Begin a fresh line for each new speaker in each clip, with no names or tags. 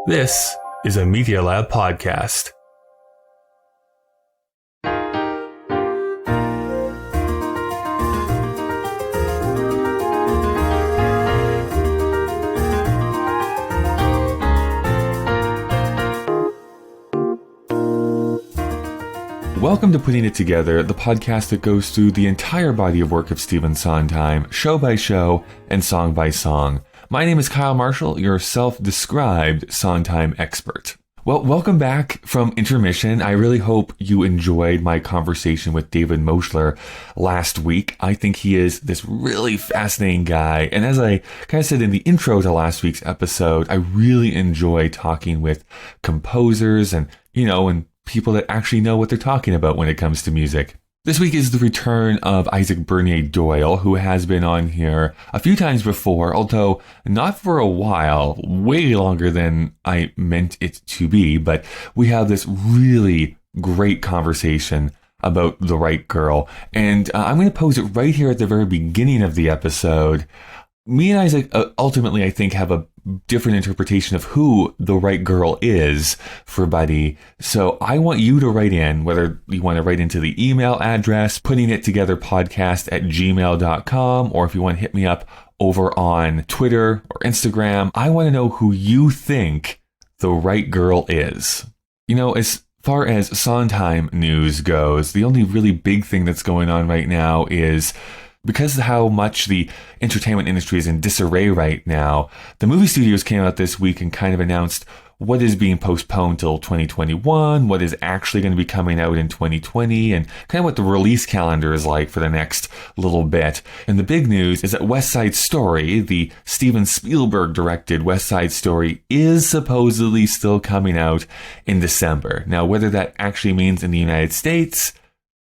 This is a Media Lab podcast. Welcome to Putting It Together, the podcast that goes through the entire body of work of Stephen Sondheim, show by show and song by song. My name is Kyle Marshall, your self-described Sondheim expert. Well, welcome back from intermission. I really hope you enjoyed my conversation with David Moschler last week. I think he is this really fascinating guy. And as I kind of said in the intro to last week's episode, I really enjoy talking with composers and people that actually know what they're talking about when it comes to music. This week is the return of Isaac Bernier-Doyle, who has been on here a few times before, although not for a while, way longer than I meant it to be. But we have this really great conversation about The Right Girl. And I'm going to pose it right here at the very beginning of the episode. Me and Isaac ultimately, I think, have a different interpretation of who the right girl is for Buddy. So I want you to write in, whether you want to write into the email address, puttingittogetherpodcast@gmail.com, or if you want to hit me up over on Twitter or Instagram. I want to know who you think the right girl is. As far as Sondheim news goes, the only really big thing that's going on right now is because of how much the entertainment industry is in disarray right now, the movie studios came out this week and kind of announced what is being postponed till 2021, what is actually going to be coming out in 2020, and kind of what the release calendar is like for the next little bit. And the big news is that West Side Story, the Steven Spielberg directed West Side Story, is supposedly still coming out in December. Now, whether that actually means in the United States,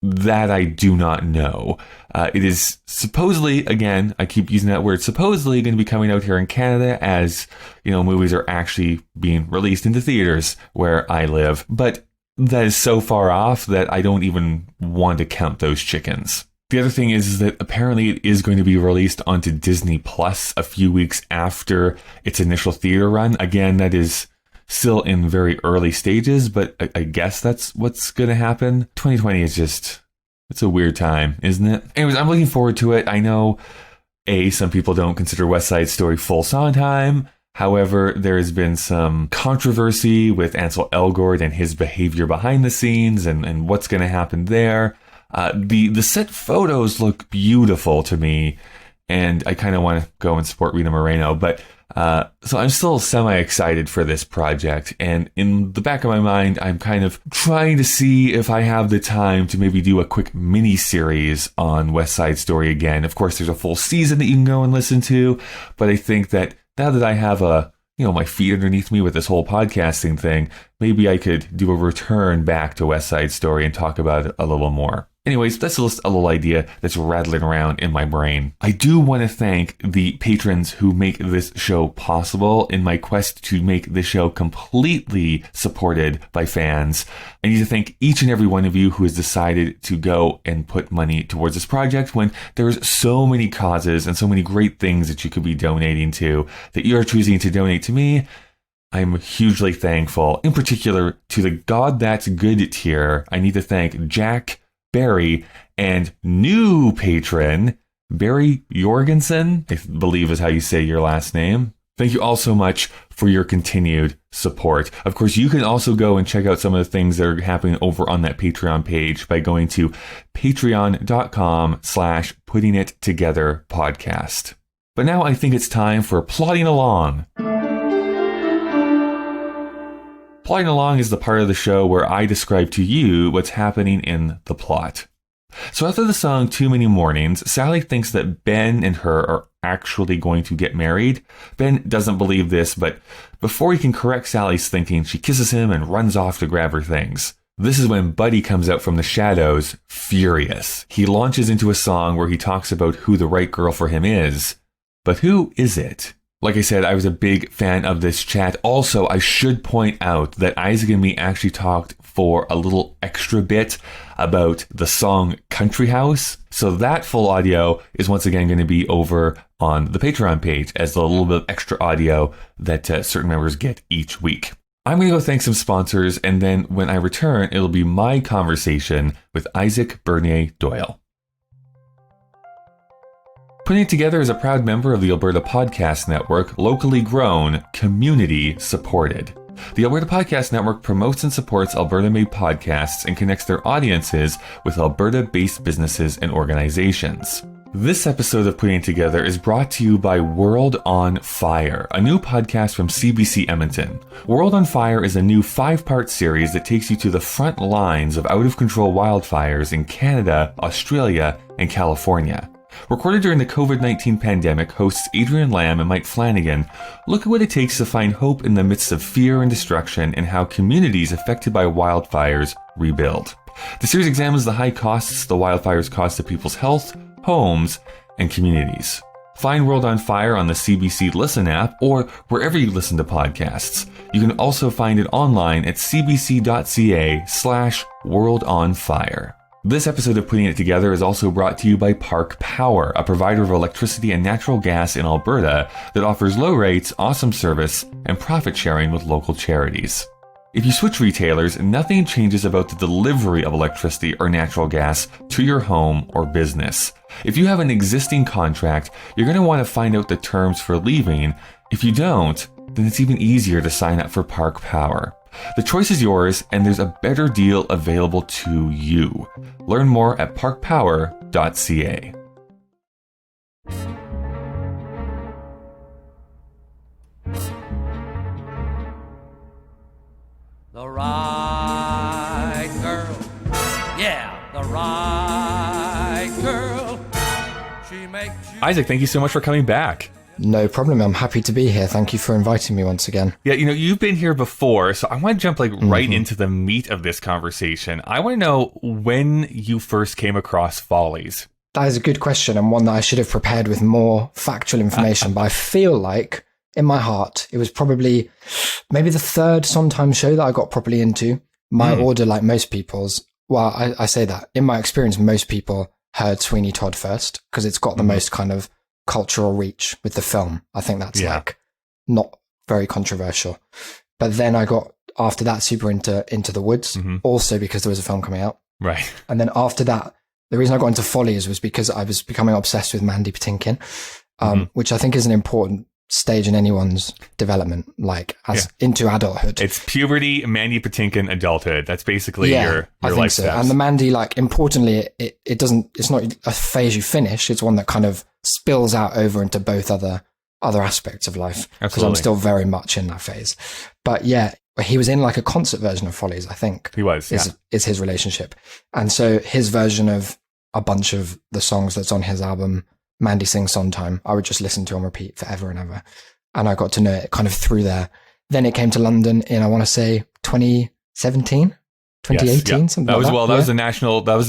that I do not know. It is supposedly, again, I keep using that word, supposedly going to be coming out here in Canada as, movies are actually being released into theaters where I live. But that is so far off that I don't even want to count those chickens. The other thing is that apparently it is going to be released onto Disney Plus a few weeks after its initial theater run. Again, that is still in very early stages, but I guess that's what's going to happen. 2020 is it's a weird time, isn't it? Anyways, I'm looking forward to it. I know, some people don't consider West Side Story full Sondheim. However, there has been some controversy with Ansel Elgort and his behavior behind the scenes and what's going to happen there. The set photos look beautiful to me, and I kind of want to go and support Rita Moreno, but so I'm still semi-excited for this project, and in the back of my mind, I'm kind of trying to see if I have the time to maybe do a quick mini-series on West Side Story again. Of course, there's a full season that you can go and listen to, but I think that now that I have my feet underneath me with this whole podcasting thing, maybe I could do a return back to West Side Story and talk about it a little more. Anyways, that's just a little idea that's rattling around in my brain. I do want to thank the patrons who make this show possible in my quest to make this show completely supported by fans. I need to thank each and every one of you who has decided to go and put money towards this project when there's so many causes and so many great things that you could be donating to that you're choosing to donate to me. I'm hugely thankful. In particular, to the God That's Good tier, I need to thank Jack, Barry, and new patron, Barry Jorgensen, I believe is how you say your last name. Thank you all so much for your continued support. Of course, you can also go and check out some of the things that are happening over on that Patreon page by going to patreon.com/puttingittogetherpodcast. But now I think it's time for Plodding Along. Plodding Along is the part of the show where I describe to you what's happening in the plot. So after the song Too Many Mornings, Sally thinks that Ben and her are actually going to get married. Ben doesn't believe this, but before he can correct Sally's thinking, she kisses him and runs off to grab her things. This is when Buddy comes out from the shadows, furious. He launches into a song where he talks about who the right girl for him is. But who is it? Like I said, I was a big fan of this chat. Also, I should point out that Isaac and me actually talked for a little extra bit about the song Country House. So that full audio is once again going to be over on the Patreon page as a little bit of extra audio that certain members get each week. I'm going to go thank some sponsors, and then when I return, it'll be my conversation with Isaac Bernier-Doyle. Putting It Together is a proud member of the Alberta Podcast Network, locally grown, community supported. The Alberta Podcast Network promotes and supports Alberta-made podcasts and connects their audiences with Alberta-based businesses and organizations. This episode of Putting It Together is brought to you by World on Fire, a new podcast from CBC Edmonton. World on Fire is a new 5-part series that takes you to the front lines of out-of-control wildfires in Canada, Australia, and California. Recorded during the COVID-19 pandemic, hosts Adrian Lamb and Mike Flanagan look at what it takes to find hope in the midst of fear and destruction and how communities affected by wildfires rebuild. The series examines the high costs the wildfires cause to people's health, homes, and communities. Find World on Fire on the CBC Listen app or wherever you listen to podcasts. You can also find it online at cbc.ca/worldonfire. This episode of Putting It Together is also brought to you by Park Power, a provider of electricity and natural gas in Alberta that offers low rates, awesome service, and profit sharing with local charities. If you switch retailers, nothing changes about the delivery of electricity or natural gas to your home or business. If you have an existing contract, you're going to want to find out the terms for leaving. If you don't, then it's even easier to sign up for Park Power. The choice is yours, and there's a better deal available to you. Learn more at parkpower.ca.
The right girl, yeah, the right girl. She makes you...
Isaac, thank you so much for coming back.
No problem. I'm happy to be here. Thank you for inviting me once again.
Yeah, you've been here before, so I want to jump right into the meat of this conversation. I want to know when you first came across Follies.
That is a good question, and one that I should have prepared with more factual information, but I feel like in my heart, it was probably maybe the third Sondheim show that I got properly into. My order, like most people's, well, I say that. In my experience, most people heard Sweeney Todd first, because it's got the most kind of cultural reach with the film. I think that's like not very controversial. But then I got, after that, super into the Woods, also because there was a film coming out.
Right.
And then after that, the reason I got into Follies was because I was becoming obsessed with Mandy Patinkin, which I think is an important stage in anyone's development, like as into adulthood.
It's puberty, Mandy Patinkin, adulthood. That's basically your life steps.
And the Mandy, like, importantly, it's not a phase you finish. It's one that kind of spills out over into both other aspects of life. Because I'm still very much in that phase. But yeah, he was in like a concert version of Follies, I think.
He was,
is his relationship. And so his version of a bunch of the songs that's on his album, Mandy Sings Sondheim, I would just listen to on repeat forever and ever. And I got to know it kind of through there. Then it came to London in, I want to say, 2017, 2018, something like that.
That was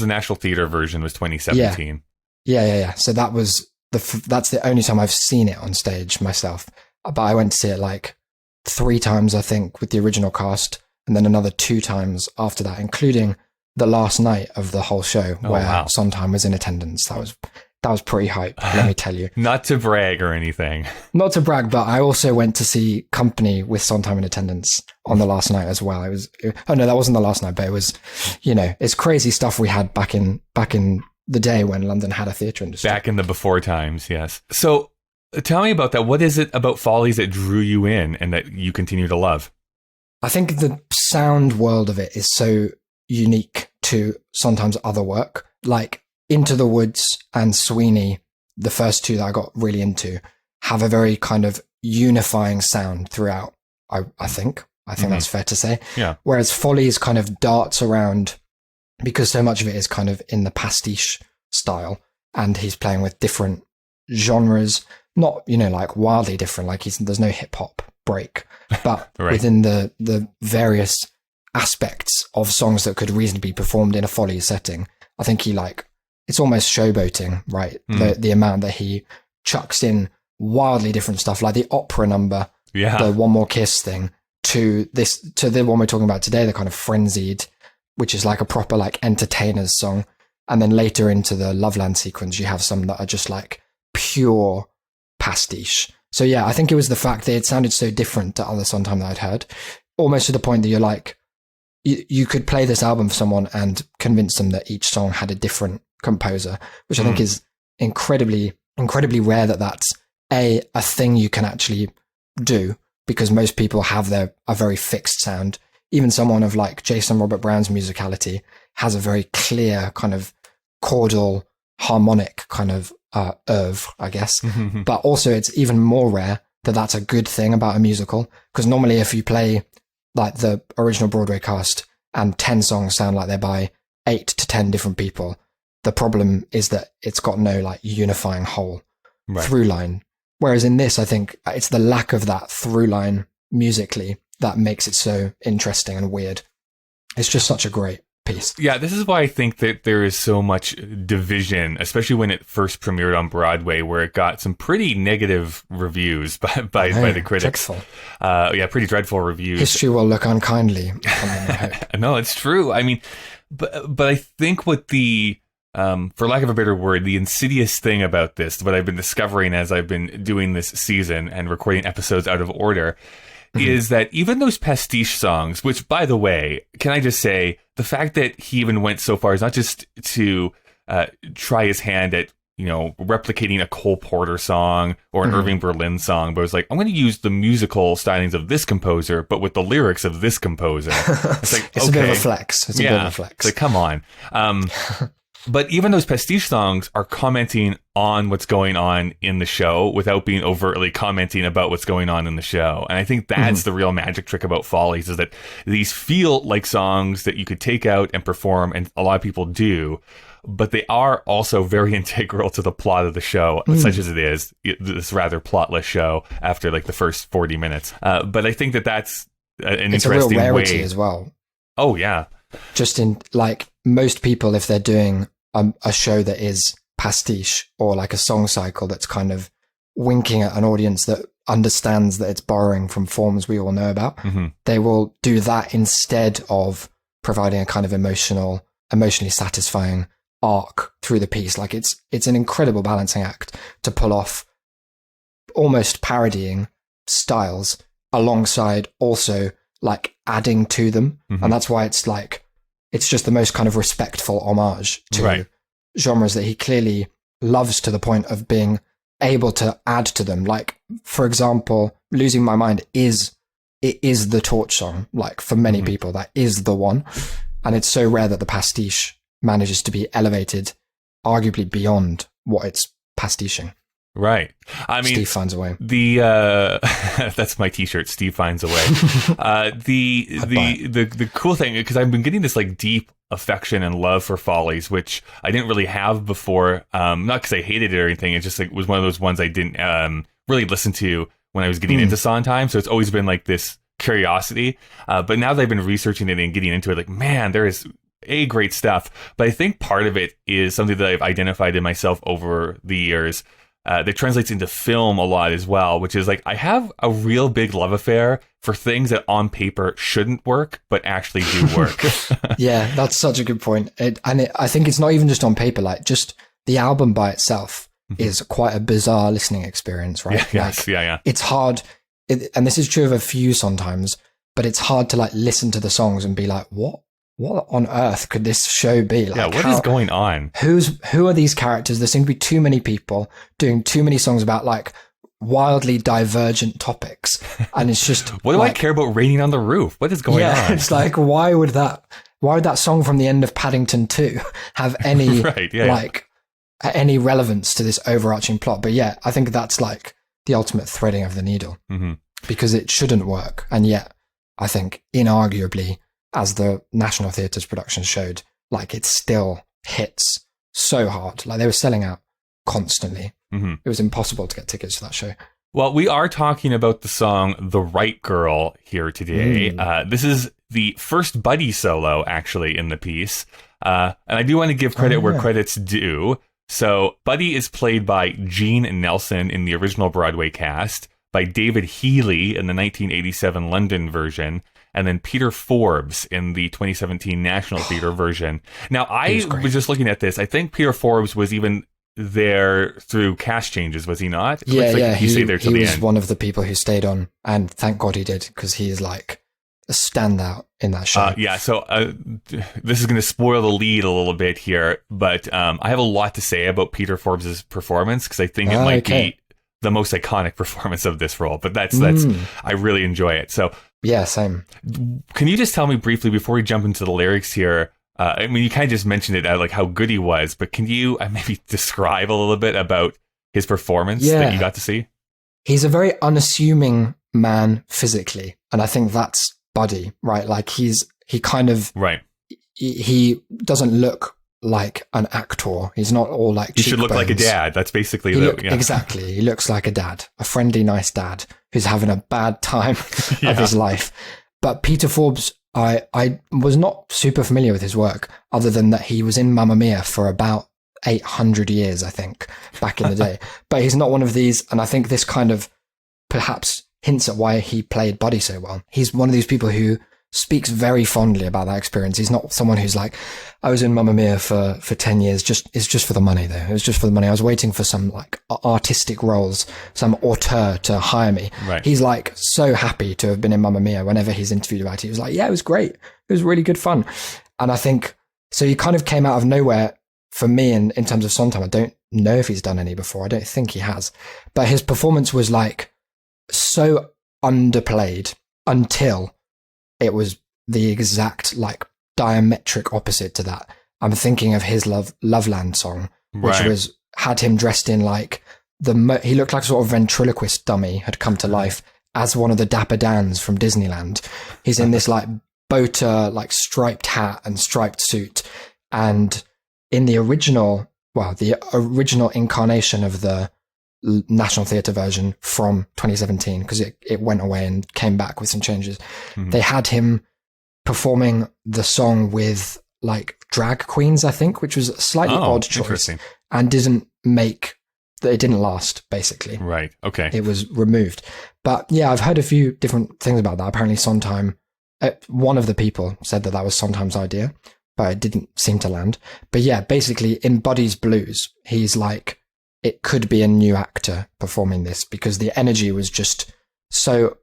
the National Theatre version, was 2017.
Yeah. So that's the only time I've seen it on stage myself. But I went to see it like 3 times, I think, with the original cast, and then another 2 times after that, including the last night of the whole show where Sondheim was in attendance. That was pretty hype, let me tell you.
Not to brag or anything.
Not to brag, but I also went to see Company with Sondheim in attendance on the last night as well. Oh no, that wasn't the last night, but it was, it's crazy stuff we had back in the day when London had a theatre industry.
Back in the before times, yes. So tell me about that. What is it about Follies that drew you in and that you continue to love?
I think the sound world of it is so unique to Sondheim's other work. Like, Into the Woods and Sweeney, the first 2 that I got really into, have a very kind of unifying sound throughout, I think. I think that's fair to say.
Yeah.
Whereas Follies kind of darts around, because so much of it is kind of in the pastiche style, and he's playing with different genres, not, like wildly different, like there's no hip hop break, but within the various aspects of songs that could reasonably be performed in a Follies setting, I think he it's almost showboating, right? The amount that he chucks in wildly different stuff, like the opera number,
Yeah.
the One More Kiss thing, to the one we're talking about today, the kind of Frenzied, which is like a proper like entertainer's song. And then later into the Loveland sequence, you have some that are just like pure pastiche. So yeah, I think it was the fact that it sounded so different to other Sondheim that I'd heard, almost to the point that you're like, you could play this album for someone and convince them that each song had a different composer, which I think is incredibly rare that that's a thing you can actually do, because most people have a very fixed sound. Even someone of like Jason Robert Brown's musicality has a very clear kind of chordal harmonic kind of oeuvre, I guess. But also it's even more rare that that's a good thing about a musical, because normally if you play like the original Broadway cast and 10 songs sound like they're by 8 to 10 different people, the problem is that it's got no like unifying whole through line. Whereas in this, I think it's the lack of that through line musically that makes it so interesting and weird. It's just such a great piece.
Yeah, this is why I think that there is so much division, especially when it first premiered on Broadway, where it got some pretty negative reviews by the critics.
Dreadful.
Pretty dreadful reviews.
History will look unkindly on them, I hope.
No, it's true. I mean, but I think what the for lack of a better word, the insidious thing about this, what I've been discovering as I've been doing this season and recording episodes out of order, is that even those pastiche songs, which, by the way, can I just say, the fact that he even went so far is not just to try his hand at, replicating a Cole Porter song or an Irving Berlin song, but it was like, I'm going to use the musical stylings of this composer, but with the lyrics of this composer. It's like,
it's a bit of a flex. It's a bit of a flex.
It's like, come on. But even those pastiche songs are commenting on what's going on in the show without being overtly commenting about what's going on in the show. And I think that's the real magic trick about Follies, is that these feel like songs that you could take out and perform, and a lot of people do, but they are also very integral to the plot of the show, such as it is, this rather plotless show after like the first 40 minutes. But I think that that's an
it's
interesting
a real rarity
way
as well.
Oh, yeah.
Just in like most people, if they're doing a show that is pastiche or like a song cycle that's kind of winking at an audience that understands that it's borrowing from forms we all know about, they will do that instead of providing a kind of emotionally satisfying arc through the piece. Like it's an incredible balancing act to pull off almost parodying styles alongside also like adding to them. And that's why it's like, it's just the most kind of respectful homage to genres that he clearly loves, to the point of being able to add to them. Like, for example, Losing My Mind is the torch song. Like, for many people, that is the one. And it's so rare that the pastiche manages to be elevated arguably beyond what it's pastiching.
Right. I mean,
Steve Finds a Way.
That's my t-shirt. Steve Finds a Way. The cool thing, because I've been getting this like deep affection and love for Follies, which I didn't really have before. Not because I hated it or anything. It just like was one of those ones I didn't really listen to when I was getting into Sondheim. So it's always been like this curiosity. But now that I've been researching it and getting into it, like, man, there is great stuff. But I think part of it is something that I've identified in myself over the years. That translates into film a lot as well, which is like, I have a real big love affair for things that on paper shouldn't work, but actually do work.
Yeah, that's such a good point. I think it's not even just on paper, like just the album by itself is quite a bizarre listening experience, right?
Yeah.
It's hard, and this is true of a few sometimes, but it's hard to like listen to the songs and be like, what on earth could this show be? Like,
what is going on?
Who are these characters? There seem to be too many people doing too many songs about like wildly divergent topics. And it's just
what do I care about Raining on the Roof? What is going on?
It's like, why would that song from the end of Paddington 2 have any any relevance to this overarching plot? But yeah, I think that's like the ultimate threading of the needle, because it shouldn't work. And yet I think inarguably, as the National Theatre's production showed, like it still hits so hard. Like they were selling out constantly. It was impossible to get tickets to that show.
Well, we are talking about the song The Right Girl here today. This is the first Buddy solo, actually, in the piece. And I do want to give credit where credit's due. So Buddy is played by Gene Nelson in the original Broadway cast, by David Healy in the 1987 London version, and then Peter Forbes in the 2017 National Theatre version. Now, I was just looking at this. I think Peter Forbes was even there through cast changes, was he not? It looks like he stayed there till the end.
He was one of the people who stayed on, and thank God he did, because he is like a standout in that show.
So this is going to spoil the lead a little bit here, but I have a lot to say about Peter Forbes' performance, because I think it might be the most iconic performance of this role, but that's I really enjoy it. So
yeah, same.
Can you just tell me briefly before we jump into the lyrics here? I mean, you kind of just mentioned it, like how good he was, but can you maybe describe a little bit about his performance that you got to see?
He's a very unassuming man physically, and I think that's Buddy, right? Like he kind of he doesn't look like an actor. He's not all like
he should look like a dad. That's basically
exactly. He looks like a dad, a friendly, nice dad who's having a bad time of his life. But Peter Forbes, I was not super familiar with his work, other than that he was in Mamma Mia for about 800 years, I think, back in the day. But he's not one of these, and I think this kind of perhaps hints at why he played Buddy so well. He's one of these people who speaks very fondly about that experience. He's not someone who's like, I was in Mamma Mia for 10 years. It's just for the money though. It was just for the money. I was waiting for some like artistic roles, some auteur to hire me.
Right.
He's like so happy to have been in Mamma Mia. Whenever he's interviewed about it, he was like, yeah, it was great. It was really good fun. And I think, so he kind of came out of nowhere for me in terms of Sondheim. I don't know if he's done any before. I don't think he has, but his performance was like so underplayed until it was the exact like diametric opposite to that. I'm thinking of his Loveland song, which had him dressed in like he looked like a sort of ventriloquist dummy had come to life as one of the Dapper Dans from Disneyland. He's in this like boater, like striped hat and striped suit. And in the original incarnation of the National Theatre version from 2017, because it went away and came back with some changes. They had him performing the song with like drag queens, I think, which was a slightly odd choice and it didn't last, basically.
Right. Okay.
It was removed. But yeah, I've heard a few different things about that. Apparently Sondheim, one of the people said that was Sondheim's idea, but it didn't seem to land. But yeah, basically in Buddy's Blues, he's like, it could be a new actor performing this, because the energy was just so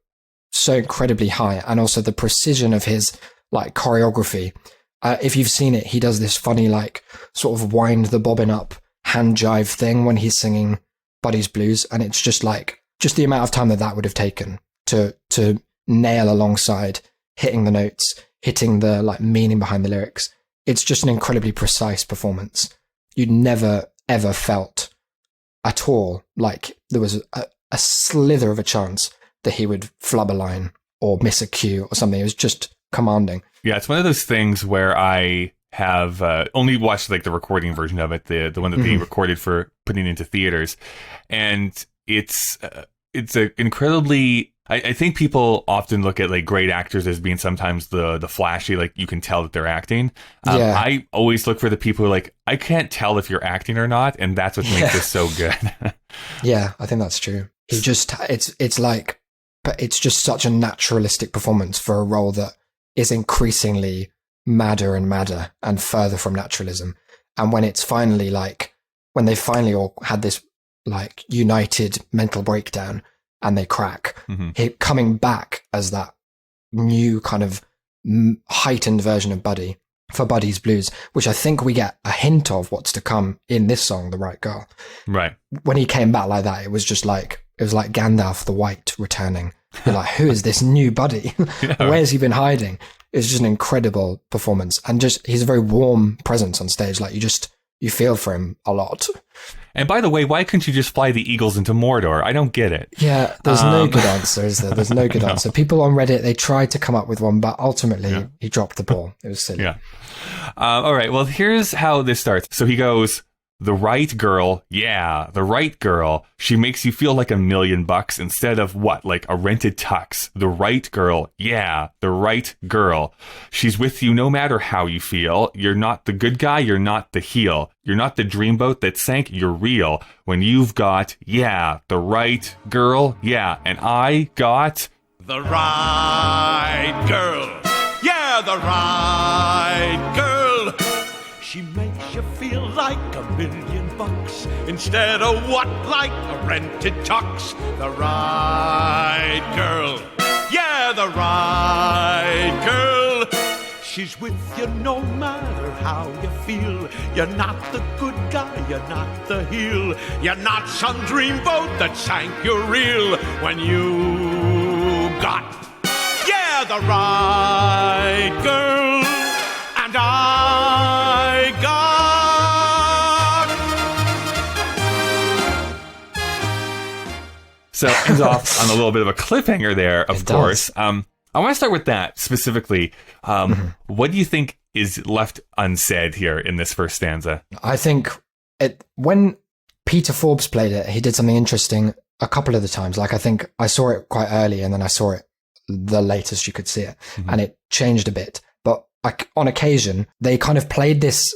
incredibly high. And also the precision of his like choreography. If you've seen it, he does this funny, like sort of wind the bobbin up hand jive thing when he's singing Buddy's Blues. And it's just like, just the amount of time that would have taken to nail alongside hitting the notes, hitting the like meaning behind the lyrics. It's just an incredibly precise performance. You'd never ever felt at all like there was a slither of a chance that he would flub a line or miss a cue or something. It was just commanding. Yeah,
it's one of those things where I have only watched like the recording version of it, the one that they recorded for putting into theaters, and it's an incredibly. I think people often look at like great actors as being sometimes the flashy, like you can tell that they're acting. I always look for the people who are like, I can't tell if you're acting or not, and that's what makes this so good.
Yeah, I think that's true. He just it's like, but it's just such a naturalistic performance for a role that is increasingly madder and madder and further from naturalism. And when it's finally like, when they finally all had this like united mental breakdown and they crack, coming back as that new kind of heightened version of Buddy for Buddy's Blues, which I think we get a hint of what's to come in this song, The Right Girl.
Right.
When he came back like that, it was like Gandalf the White returning. You're like, who is this new Buddy? Where's he been hiding? It's just an incredible performance. And just, he's a very warm presence on stage. Like you feel for him a lot.
And by the way, why couldn't you just fly the eagles into Mordor? I don't get it.
Yeah, there's no good answer, is there? There's no good answer. People on Reddit, they tried to come up with one, but ultimately he dropped the ball. It was silly.
Yeah. All right, well, here's how this starts. So he goes, The right girl, yeah, the right girl. She makes you feel like $1,000,000 instead of what? Like a rented tux. The right girl, yeah, the right girl. She's with you no matter how you feel. You're not the good guy, you're not the heel. You're not the dreamboat that sank, you're real. When you've got, yeah, the right girl, yeah, and I got...
The right girl, yeah, the right girl. She makes you feel like $1,000,000 instead of what, like a rented tux. The right girl, yeah, the right girl. She's with you no matter how you feel. You're not the good guy, you're not the heel. You're not some dreamboat that sank, you're real. When you got, yeah, the right girl, and I got.
So it ends off on a little bit of a cliffhanger there, of course. I want to start with that specifically. What do you think is left unsaid here in this first stanza?
I think when Peter Forbes played it, he did something interesting a couple of the times. Like, I think I saw it quite early and then I saw it the latest you could see it, and it changed a bit. But on occasion, they kind of played this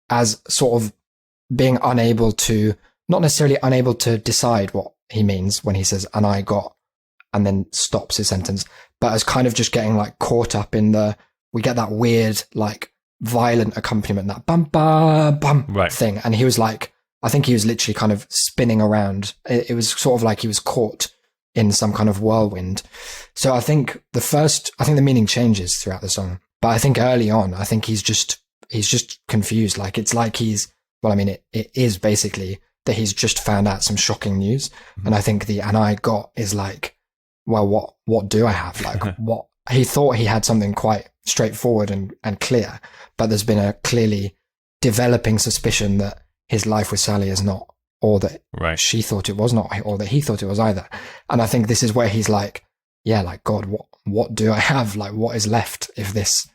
as sort of being unable to, not necessarily unable to decide what he means when he says, and I got, and then stops his sentence, but as kind of just getting like caught up in we get that weird, like violent accompaniment, that bum, bum, bum thing. And he was like, I think he was literally kind of spinning around. It was sort of like he was caught in some kind of whirlwind. So I think the meaning changes throughout the song. But I think early on, I think he's just confused. Like, it's like it is basically that he's just found out some shocking news. And I think and I got is like, well, what do I have? Like, what? He thought he had something quite straightforward and clear, but there's been a clearly developing suspicion that his life with Sally is not, or that she thought it was not, or that he thought it was either. And I think this is where he's like, yeah, like, God, what do I have? Like, what is left if this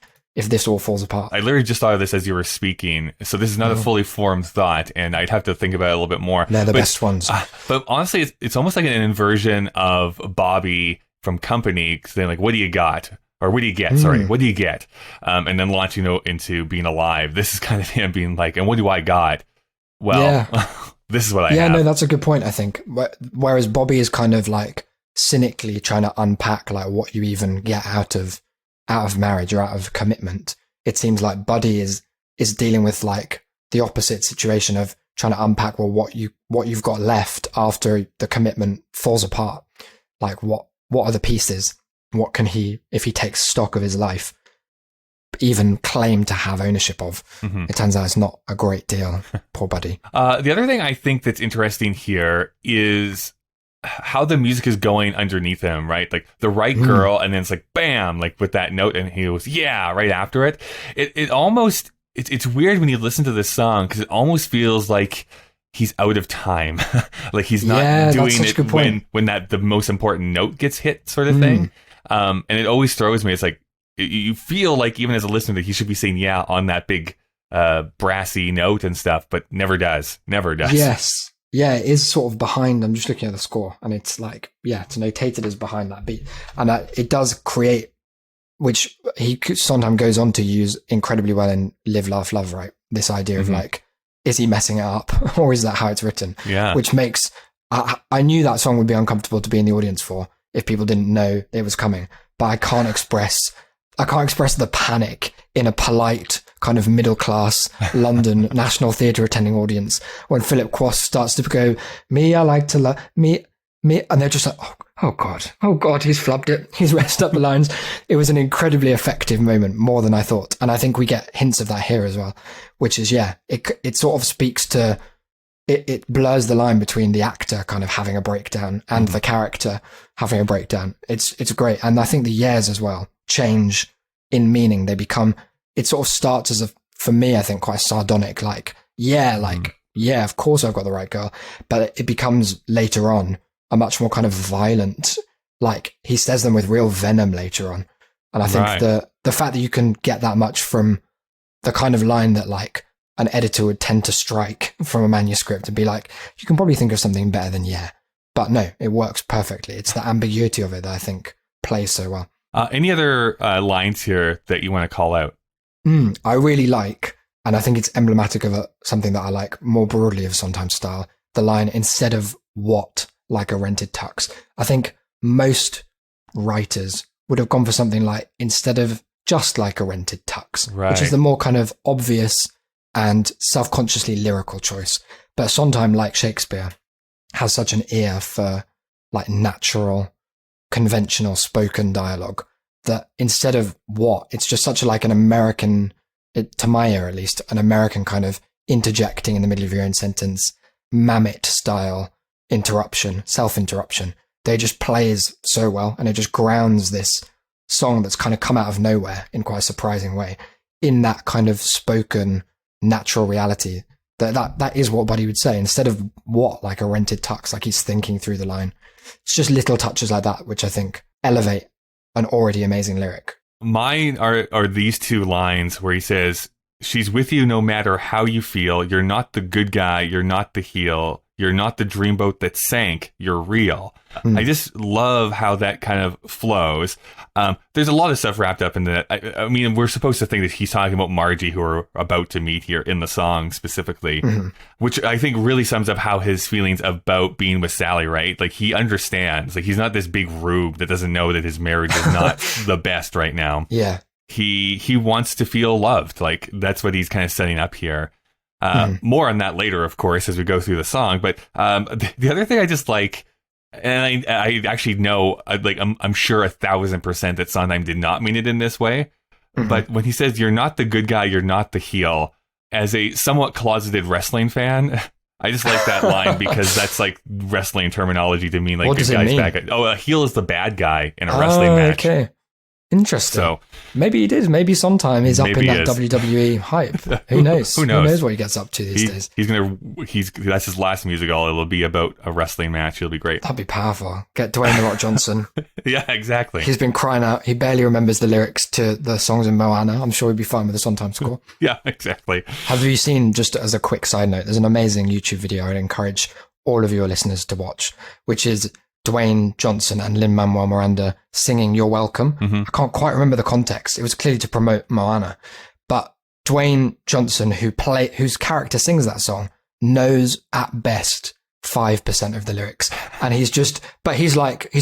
all falls apart?
I literally just thought of this as you were speaking. So this is not a fully formed thought, and I'd have to think about it a little bit more.
They're the best ones.
But honestly, it's almost like an inversion of Bobby from Company saying, like, what do you got? Or what do you get? Sorry, what do you get? And then launching into Being Alive. This is kind of him being like, and what do I got? Well, this is what I have.
Yeah, no, that's a good point, I think. Whereas Bobby is kind of like cynically trying to unpack like what you even get out of marriage or out of commitment. It seems like Buddy is dealing with like the opposite situation of trying to unpack, well, what you've got left after the commitment falls apart. Like, what are the pieces? What can he, if he takes stock of his life, even claim to have ownership of? It turns out it's not a great deal. Poor Buddy.
The other thing I think that's interesting here is how the music is going underneath him, right? Like the right girl, and then it's like bam, like with that note, and he goes, yeah, right after it. It almost, it's weird when you listen to this song, because it almost feels like he's out of time. Like he's not doing it when the most important note gets hit, sort of thing. And it always throws me. It's like, you feel like even as a listener that he should be saying yeah on that big brassy note and stuff, but never does.
Yes. Yeah, it is sort of behind. I'm just looking at the score, and it's like, yeah, it's notated as behind that beat. And it does create, which he sometimes goes on to use incredibly well in Live, Laugh, Love, right? This idea of like, is he messing it up, or is that how it's written?
Yeah.
Which makes, I knew that song would be uncomfortable to be in the audience for if people didn't know it was coming. But I can't express the panic in a polite kind of middle class London National Theatre attending audience when Philip Quast starts to go, me, I like to love me, and they're just like, oh God, he's flubbed it. He's messed up the lines. It was an incredibly effective moment, more than I thought. And I think we get hints of that here as well, which is, it sort of speaks to, it blurs the line between the actor kind of having a breakdown and the character having a breakdown. It's great. And I think the years as well change in meaning. They become, it sort of starts as for me, I think quite sardonic, like, yeah, of course I've got the right girl. But it becomes later on a much more kind of violent, like he says them with real venom later on. And I think the fact that you can get that much from the kind of line that like, an editor would tend to strike from a manuscript and be like, you can probably think of something better than yeah. But no, it works perfectly. It's the ambiguity of it that I think plays so well.
Any other lines here that you want to call out?
I really like, and I think it's emblematic of something that I like more broadly of Sondheim style, the line, instead of what, like a rented tux. I think most writers would have gone for something like, instead of just like a rented tux, which is the more kind of obvious and self-consciously lyrical choice. But Sondheim, like Shakespeare, has such an ear for like natural, conventional spoken dialogue that instead of what, it's just such a, like an American, to my ear at least, an American kind of interjecting in the middle of your own sentence, Mamet style interruption, self-interruption. They just plays so well, and it just grounds this song that's kind of come out of nowhere in quite a surprising way in that kind of spoken natural reality. That is what Buddy would say, instead of what, like a rented tux, like he's thinking through the line. It's just little touches like that which I think elevate an already amazing lyric.
Mine are these two lines where he says, she's with you no matter how you feel. You're not the good guy. You're not the heel. You're not the dreamboat that sank. You're real. I just love how that kind of flows. There's a lot of stuff wrapped up in that. I mean, we're supposed to think that he's talking about Margie, who we're about to meet here in the song specifically, which I think really sums up how his feelings about being with Sally, right? Like, he understands. Like, he's not this big rube that doesn't know that his marriage is not the best right now.
Yeah.
He wants to feel loved. Like, that's what he's kind of setting up here. More on that later, of course, as we go through the song. But the other thing I just like, and I actually know, like, I'm sure 1,000% that Sondheim did not mean it in this way. But when he says, you're not the good guy, you're not the heel, as a somewhat closeted wrestling fan, I just like that line because that's like wrestling terminology to mean like
what
good guys, bad guy. Oh, a heel is the bad guy in a wrestling match.
Okay. Interesting. So maybe he did. Maybe Sondheim is up in that WWE hype. Who knows? Who knows what he gets up to these days?
That's his last musical. It'll be about a wrestling match. It'll be great.
That'd be powerful. Get Dwayne The Rock Johnson.
Yeah, exactly.
He's been crying out. He barely remembers the lyrics to the songs in Moana. I'm sure he'd be fine with the Sondheim score.
Yeah, exactly.
Have you seen, just as a quick side note, there's an amazing YouTube video I'd encourage all of your listeners to watch, which is Dwayne Johnson and Lin-Manuel Miranda singing You're Welcome. I can't quite remember the context. It was clearly to promote Moana. But Dwayne Johnson, whose character sings that song, knows at best 5% of the lyrics. And he's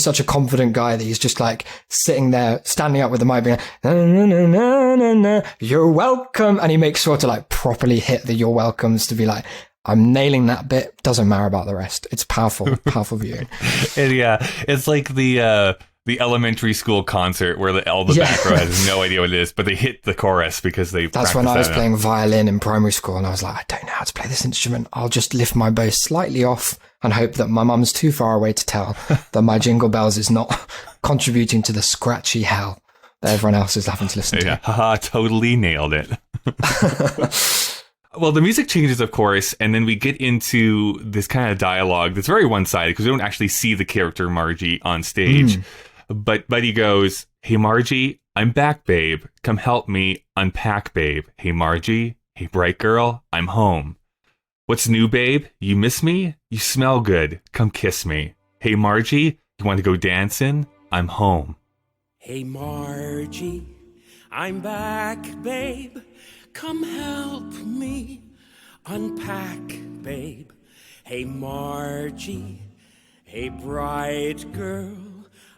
such a confident guy that he's just like sitting there, standing up with the mic being like, na, na, na, na, na, na, you're welcome. And he makes sure to like properly hit the you're welcomes to be like, I'm nailing that bit. Doesn't matter about the rest. It's powerful, powerful viewing.
Yeah, it's like the elementary school concert where all the back row has no idea what it is, but they hit the chorus because they.
That's when I was playing violin in primary school, and I was like, I don't know how to play this instrument. I'll just lift my bow slightly off and hope that my mum's too far away to tell that my Jingle Bells is not contributing to the scratchy hell that everyone else is having to listen to.
Yeah, haha, totally nailed it. Well, the music changes, of course, and then we get into this kind of dialogue that's very one-sided because we don't actually see the character Margie on stage. But Buddy goes, hey, Margie, I'm back, babe. Come help me unpack, babe. Hey, Margie. Hey, bright girl, I'm home. What's new, babe? You miss me? You smell good. Come kiss me. Hey, Margie, you want to go dancing? I'm home.
Hey, Margie, I'm back, babe. Come help me unpack, babe. Hey, Margie. Hey, bright girl,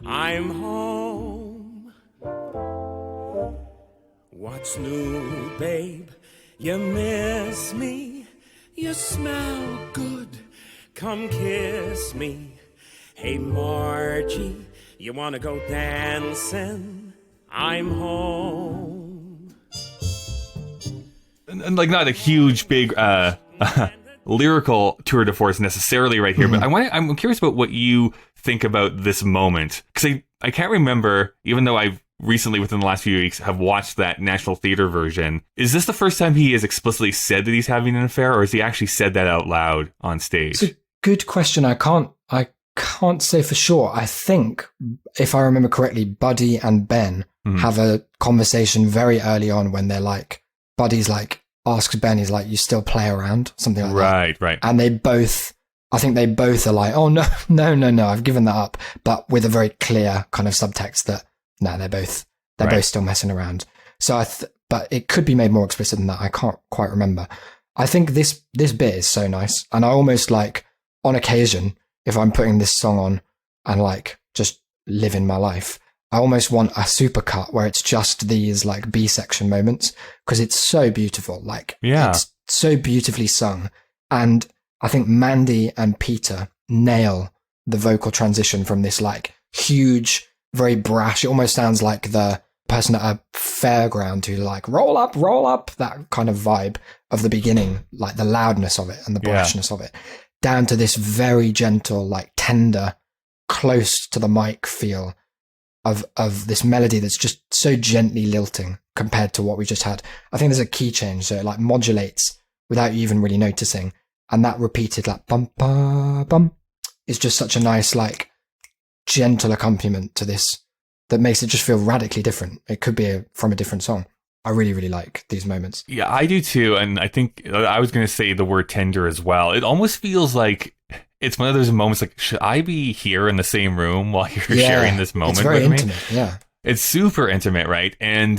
I'm home. What's new, babe? You miss me. You smell good. Come kiss me. Hey, Margie, you wanna go dancing? I'm home.
And like not a huge, big lyrical tour de force necessarily right here, but I'm curious about what you think about this moment, because I can't remember, even though I've recently within the last few weeks have watched that National Theatre version. Is this the first time he has explicitly said that he's having an affair, or has he actually said that out loud on stage?
It's a good question. I can't say for sure. I think, if I remember correctly, Buddy and Ben have a conversation very early on when they're like, Buddy's like, asks Ben, he's like, you still play around, something like that.
Right.
And I think they both are like, oh no, I've given that up, but with a very clear kind of subtext that no, they're both still messing around. So but it could be made more explicit than that. I can't quite remember. I think this bit is so nice, and I almost like, on occasion, if I'm putting this song on and like just living my life, I almost want a supercut where it's just these like B-section moments, because it's so beautiful. Like, it's so beautifully sung, and I think Mandy and Peter nail the vocal transition from this like huge, very brash. It almost sounds like the person at a fairground who like roll up, that kind of vibe of the beginning, like the loudness of it and the brashness of it, down to this very gentle, like tender, close to the mic feel of this melody that's just so gently lilting compared to what we just had. I think there's a key change, so it like modulates without you even really noticing, and that repeated like bum ba bum is just such a nice like gentle accompaniment to this that makes it just feel radically different. It could be from a different song. I really, really like these moments.
Yeah, I do too. And I think I was going to say the word tender as well. It almost feels like it's one of those moments like, should I be here in the same room while you're sharing this moment
it's very
with
intimate,
me?
Yeah.
It's super intimate, right? And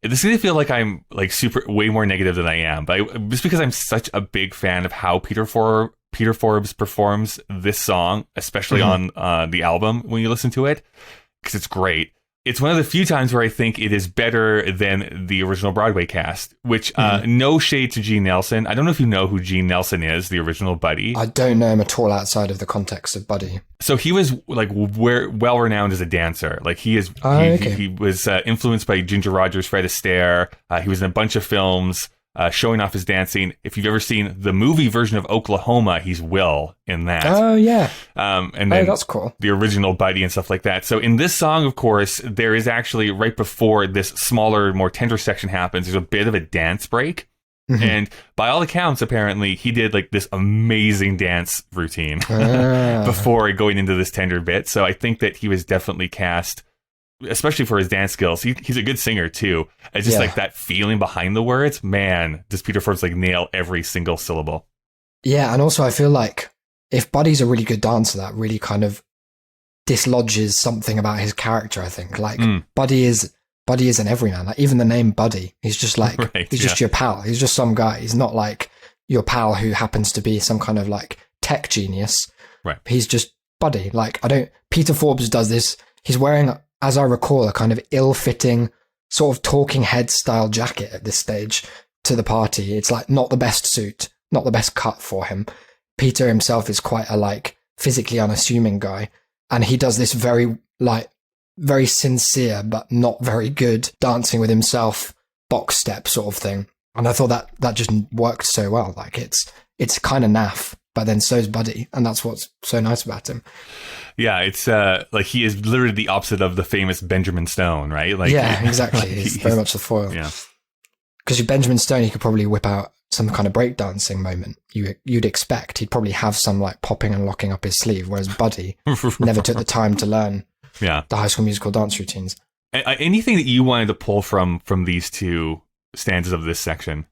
this is going to feel like I'm like way more negative than I am. But just because I'm such a big fan of how Peter Forbes performs this song, especially on the album when you listen to it, because it's great. It's one of the few times where I think it is better than the original Broadway cast, which no shade to Gene Nelson. I don't know if you know who Gene Nelson is, the original Buddy.
I don't know him at all outside of the context of Buddy.
So he was like well renowned as a dancer. Like he was influenced by Ginger Rogers, Fred Astaire. He was in a bunch of films showing off his dancing. If you've ever seen the movie version of Oklahoma, he's Will in that.
Oh, yeah.
And then
that's cool.
The original Buddy and stuff like that. So in this song, of course, there is actually, right before this smaller, more tender section happens, there's a bit of a dance break. Mm-hmm. And by all accounts, apparently, he did like this amazing dance routine before going into this tender bit. So I think that he was definitely cast, especially for his dance skills. He's a good singer too. It's just like that feeling behind the words. Man, does Peter Forbes like nail every single syllable?
Yeah, and also I feel like if Buddy's a really good dancer, that really kind of dislodges something about his character. I think like Buddy is an everyman. Like even the name Buddy, he's just like he's just your pal. He's just some guy. He's not like your pal who happens to be some kind of like tech genius.
Right.
He's just Buddy. Like Peter Forbes does this. He's wearing, as I recall, a kind of ill-fitting sort of talking head style jacket at this stage to the party. It's like not the best suit, not the best cut for him. Peter himself is quite a like physically unassuming guy, and he does this very sincere but not very good dancing with himself box step sort of thing. And I thought that just worked so well. Like it's kind of naff, but then so's Buddy, and that's what's so nice about him.
Yeah, it's like he is literally the opposite of the famous Benjamin Stone, right? Like,
yeah, exactly. He's very much the foil.
Yeah, because
Benjamin Stone, he could probably whip out some kind of breakdancing moment. You'd expect he'd probably have some like popping and locking up his sleeve, whereas Buddy never took the time to learn the High School Musical dance routines.
Anything that you wanted to pull from these two stanzas of this section?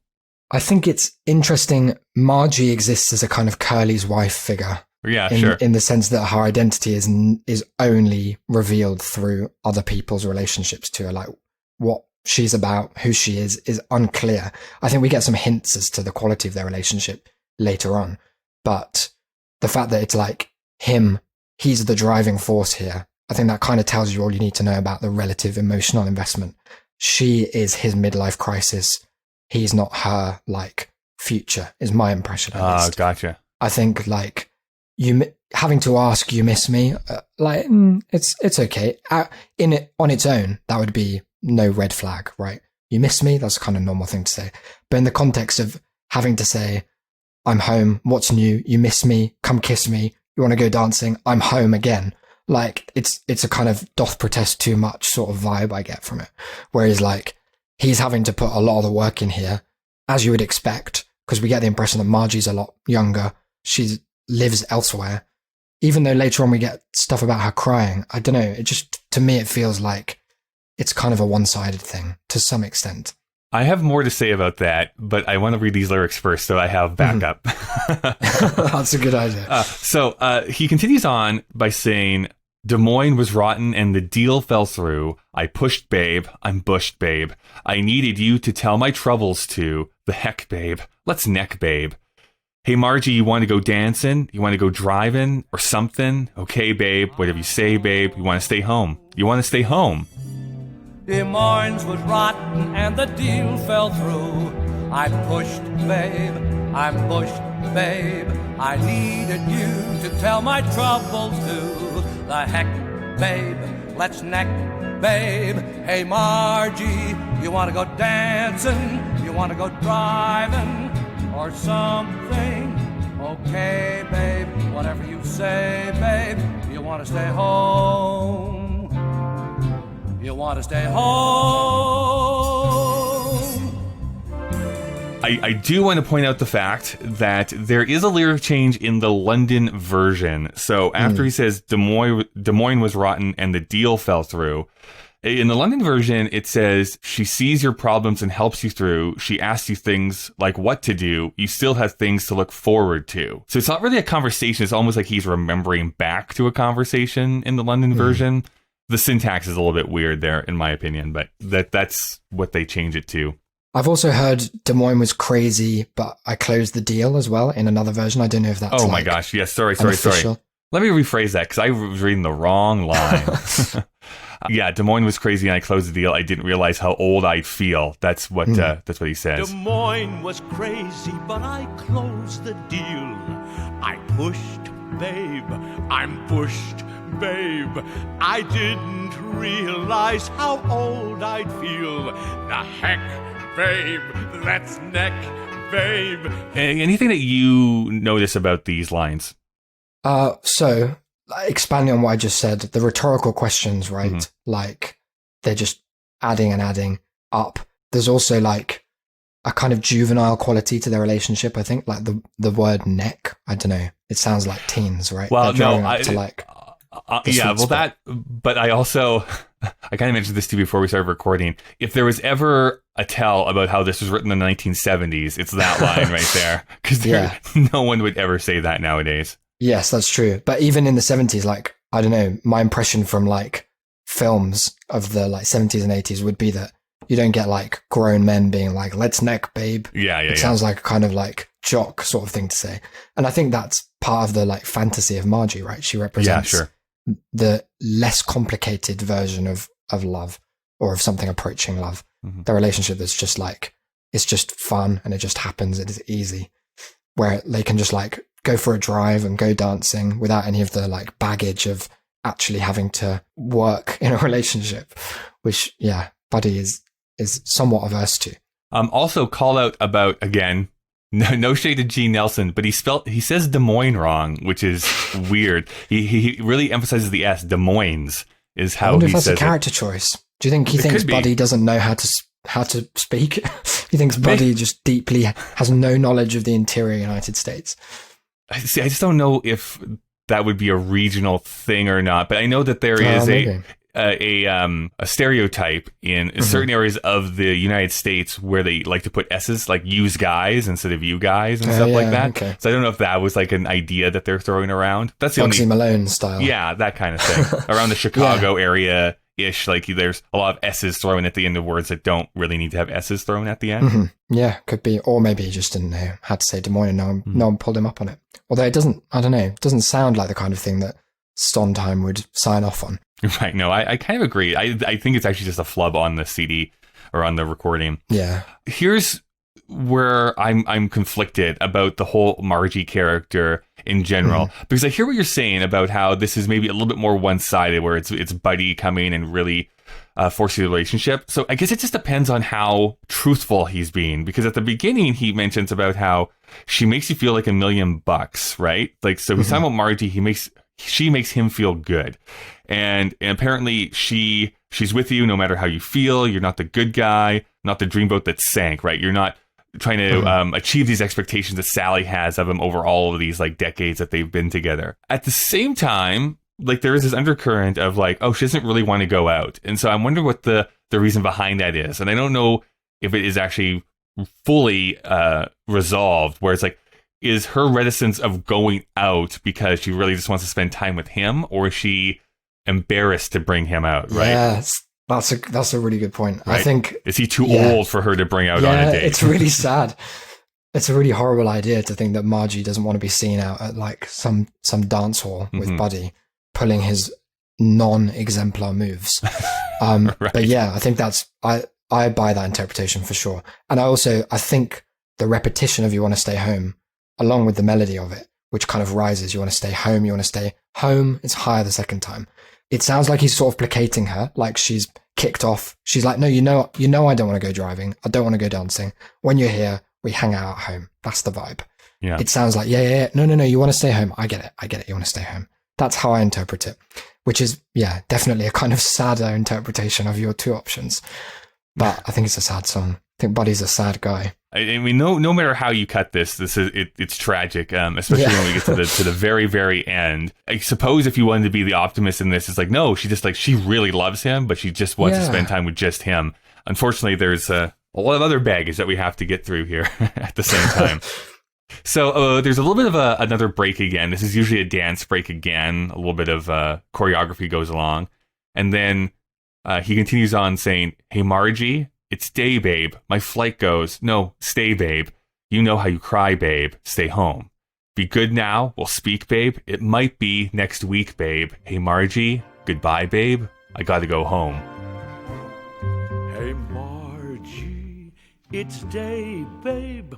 I think it's interesting. Margie exists as a kind of Curly's wife figure.
Yeah, sure.
In the sense that her identity is only revealed through other people's relationships to her. Like what she's about, who she is unclear. I think we get some hints as to the quality of their relationship later on. But the fact that it's like he's the driving force here, I think that kind of tells you all you need to know about the relative emotional investment. She is his midlife crisis. He's not her like future, is my impression.
Oh, gotcha.
I think like you having to ask, you miss me, it's okay. On its own, that would be no red flag, right? You miss me, that's a kind of normal thing to say. But in the context of having to say, I'm home, what's new? You miss me, come kiss me. You want to go dancing? I'm home again. Like it's a kind of doth protest too much sort of vibe I get from it. Whereas like he's having to put a lot of the work in here, as you would expect, because we get the impression that Margie's a lot younger. She lives elsewhere. Even though later on we get stuff about her crying, I don't know. It just, to me, it feels like it's kind of a one-sided thing to some extent.
I have more to say about that, but I want to read these lyrics first so I have backup.
That's a good idea.
So he continues on by saying, Des Moines was rotten and the deal fell through. I pushed, babe. I'm bushed, babe. I needed you to tell my troubles to. The heck, babe. Let's neck, babe. Hey, Margie, you want to go dancing? You want to go driving or something? Okay, babe. Whatever you say, babe. You want to stay home? You want to stay home?
Des Moines was rotten and the deal fell through. I pushed, babe. I'm bushed, babe. I needed you to tell my troubles to. The heck, babe. Let's neck, babe. Hey, Margie, you want to go dancing? You want to go driving or something? Okay, babe. Whatever you say, babe. You want to stay home? You want to stay home?
I do want to point out the fact that there is a lyric change in the London version. So after he says Des Moines was rotten and the deal fell through, in the London version, it says she sees your problems and helps you through. She asks you things like what to do. You still have things to look forward to. So it's not really a conversation. It's almost like he's remembering back to a conversation in the London version. The syntax is a little bit weird there, in my opinion, but that's what they change it to.
I've also heard Des Moines was crazy, but I closed the deal as well in another version. I don't know if that's
Oh my gosh, yes, sorry. Let me rephrase that, because I was reading the wrong line. Yeah, Des Moines was crazy and I closed the deal. I didn't realize how old I'd feel. That's what he says.
Des Moines was crazy, but I closed the deal. I pushed, babe. I'm pushed, babe. I didn't realize how old I'd feel. The heck, babe. Let's neck, babe.
Anything that you notice about these lines?
So expanding on what I just said, the rhetorical questions, right? Like they're just adding and adding up. There's also like a kind of juvenile quality to their relationship. I think like the word neck. I don't know. It sounds like teens, right?
Well, no, but I also, I kind of mentioned this to you before we started recording. If there was ever a tell about how this was written in the 1970s, it's that line right there. Because no one would ever say that nowadays.
Yes, that's true. But even in the 70s, like, I don't know, my impression from like films of the like 70s and 80s would be that you don't get like grown men being like, let's neck, babe. It sounds like a kind of like jock sort of thing to say. And I think that's part of the like fantasy of Margie, right? She represents the less complicated version of love or of something approaching love. The relationship that's just like, it's just fun and it just happens. It is easy, where they can just like go for a drive and go dancing without any of the like baggage of actually having to work in a relationship, which Buddy is somewhat averse to.
Also call out about, again, no shade to G. Nelson, but he says Des Moines wrong, which is weird. He really emphasizes the S. Des Moines is how he says it. I wonder if that's a
character choice. Do you think he thinks Buddy doesn't know how to speak? He thinks Buddy just deeply has no knowledge of the interior United States.
See, I just don't know if that would be a regional thing or not, but I know that there is a stereotype in certain areas of the United States where they like to put S's, like use guys instead of you guys and stuff like that. Okay. So I don't know if that was like an idea that they're throwing around. That's the
Foxy Malone style.
Yeah, that kind of thing. Around the Chicago area ish, like there's a lot of S's thrown at the end of words that don't really need to have S's thrown at the end.
Yeah, could be. Or maybe he just didn't know how to say Des Moines and no one pulled him up on it. Although it doesn't sound like the kind of thing that Staunton would sign off on.
Right, no, I kind of agree. I think it's actually just a flub on the CD or on the recording.
Yeah.
Here's where I'm conflicted about the whole Margie character in general, because I hear what you're saying about how this is maybe a little bit more one-sided, where it's Buddy coming and really forcing the relationship. So I guess it just depends on how truthful he's being, because at the beginning he mentions about how she makes you feel like $1 million, right? Like, so he's talking about Margie. She makes him feel good, and apparently she's with you no matter how you feel. You're not the good guy, not the dreamboat that sank, right? You're not trying to achieve these expectations that Sally has of him over all of these like decades that they've been together. At the same time, like there is this undercurrent of like, oh, she doesn't really want to go out, and so I'm wondering what the reason behind that is. And I don't know if it is actually fully resolved, where it's like, is her reticence of going out because she really just wants to spend time with him, or is she embarrassed to bring him out, right?
Yes, that's a really good point.
Right?
I think,
is he too old for her to bring out on a date?
It's really sad. It's a really horrible idea to think that Margie doesn't want to be seen out at like some dance hall with Buddy pulling his non-exemplar moves.
Right.
But yeah, I think I buy that interpretation for sure. And I think the repetition of "you want to stay home," along with the melody of it, which kind of rises, "you want to stay home, you want to stay home," it's higher the second time. It sounds like he's sort of placating her, like she's kicked off. She's like, no, you know, I don't want to go driving. I don't want to go dancing. When you're here, we hang out at home. That's the vibe.
Yeah.
It sounds like, yeah. No, you want to stay home. I get it. You want to stay home. That's how I interpret it, which is, yeah, definitely a kind of sadder interpretation of your two options. But I think it's a sad song. I think Buddy's a sad guy.
I mean, no matter how you cut this is it's tragic, especially when we get to the very, very end. I suppose if you wanted to be the optimist in this, it's like, no, she really loves him, but she just wants to spend time with just him. Unfortunately, there's a lot of other baggage that we have to get through here at the same time. So there's a little bit of another break again. This is usually a dance break again. A little bit of choreography goes along. And then he continues on saying, "Hey, Margie, it's day, babe. My flight goes. No, stay, babe. You know how you cry, babe. Stay home. Be good now. We'll speak, babe. It might be next week, babe. Hey, Margie, goodbye, babe. I gotta go home."
Hey, Margie, it's day, babe.